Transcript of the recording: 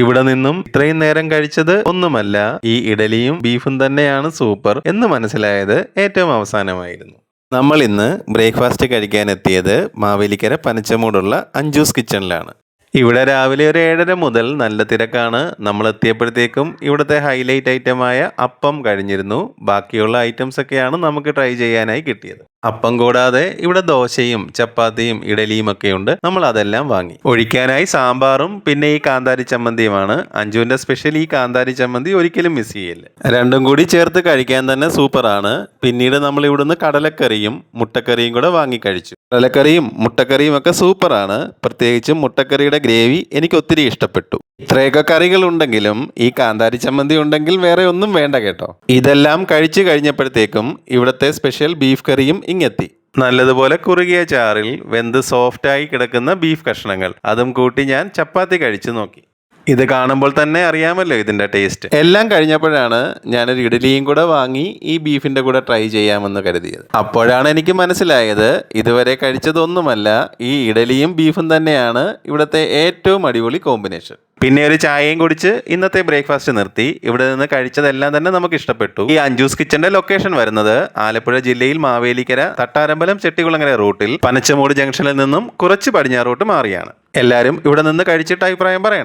ഇവിടെ നിന്നും ഇത്രയും നേരം കഴിച്ചത് ഒന്നുമല്ല, ഈ ഇഡലിയും ബീഫും തന്നെയാണ് സൂപ്പർ എന്ന് മനസ്സിലായത് ഏറ്റവും അവസാനമായിരുന്നു. നമ്മൾ ഇന്ന് ബ്രേക്ക്ഫാസ്റ്റ് കഴിക്കാൻ എത്തിയത് മാവേലിക്കര പനച്ചമൂടുള്ള അഞ്ജൂസ് കിച്ചണിലാണ്. ഇവിടെ രാവിലെ ഒരു 7:30 മുതൽ നല്ല തിരക്കാണ്. നമ്മൾ എത്തിയപ്പോഴത്തേക്കും ഇവിടുത്തെ ഹൈലൈറ്റ് ഐറ്റമായ അപ്പം കഴിഞ്ഞിരുന്നു. ബാക്കിയുള്ള ഐറ്റംസ് ഒക്കെയാണ് നമുക്ക് ട്രൈ ചെയ്യാനായി കിട്ടിയത്. അപ്പം കൂടാതെ ഇവിടെ ദോശയും ചപ്പാത്തിയും ഇഡലിയും ഒക്കെ ഉണ്ട്. നമ്മൾ അതെല്ലാം വാങ്ങി. ഒഴിക്കാനായി സാമ്പാറും പിന്നെ ഈ കാന്താരി ചമ്മന്തിയുമാണ്. അഞ്ജുവിന്റെ സ്പെഷ്യൽ ഈ കാന്താരി ചമ്മന്തി ഒരിക്കലും മിസ് ചെയ്യില്ല. രണ്ടും കൂടി ചേർത്ത് കഴിക്കാൻ തന്നെ സൂപ്പറാണ്. പിന്നീട് നമ്മൾ ഇവിടുന്ന് കടലക്കറിയും മുട്ടക്കറിയും കൂടെ വാങ്ങി കഴിച്ചു. കടലക്കറിയും മുട്ടക്കറിയും ഒക്കെ സൂപ്പറാണ്. പ്രത്യേകിച്ചും മുട്ടക്കറിയുടെ ഗ്രേവി എനിക്ക് ഒത്തിരി ഇഷ്ടപ്പെട്ടു. ഇത്രയൊക്കെ കറികൾ ഉണ്ടെങ്കിലും ഈ കാന്താരി ചമ്മന്തി ഉണ്ടെങ്കിൽ വേറെ ഒന്നും വേണ്ട കേട്ടോ. ഇതെല്ലാം കഴിച്ചു കഴിഞ്ഞപ്പോഴത്തേക്കും ഇവിടുത്തെ സ്പെഷ്യൽ ബീഫ് കറിയും ഇങ്ങെത്തി. നല്ലതുപോലെ കുറുകിയ ചാറിൽ വെന്ത് സോഫ്റ്റായി കിടക്കുന്ന ബീഫ് കഷ്ണങ്ങൾ, അതും കൂട്ടി ഞാൻ ചപ്പാത്തി കഴിച്ചു നോക്കി. ഇത് കാണുമ്പോൾ തന്നെ അറിയാമല്ലോ ഇതിൻ്റെ ടേസ്റ്റ്. എല്ലാം കഴിഞ്ഞപ്പോഴാണ് ഞാനൊരു ഇഡലിയും കൂടെ വാങ്ങി ഈ ബീഫിൻ്റെ കൂടെ ട്രൈ ചെയ്യാമെന്ന് കരുതിയത്. അപ്പോഴാണ് എനിക്ക് മനസ്സിലായത് ഇതുവരെ കഴിച്ചതൊന്നുമല്ല, ഈ ഇഡലിയും ബീഫും തന്നെയാണ് ഇവിടുത്തെ ഏറ്റവും അടിപൊളി കോമ്പിനേഷൻ. പിന്നെ ഒരു ചായയും കുടിച്ച് ഇന്നത്തെ ബ്രേക്ക്ഫാസ്റ്റ് നിർത്തി. ഇവിടെ നിന്ന് കഴിച്ചതെല്ലാം തന്നെ നമുക്ക് ഇഷ്ടപ്പെട്ടു. ഈ അഞ്ജൂസ് കിച്ചന്റെ ലൊക്കേഷൻ വരുന്നത് ആലപ്പുഴ ജില്ലയിൽ മാവേലിക്കര തട്ടാരമ്പലം ചെട്ടികുളങ്ങര റൂട്ടിൽ പനച്ചമൂട് ജംഗ്ഷനിൽ നിന്നും കുറച്ച് പടിഞ്ഞാറോട്ട് മാറിയാണ്. എല്ലാവരും ഇവിടെ നിന്ന് കഴിച്ചിട്ട് അഭിപ്രായം പറയണേ.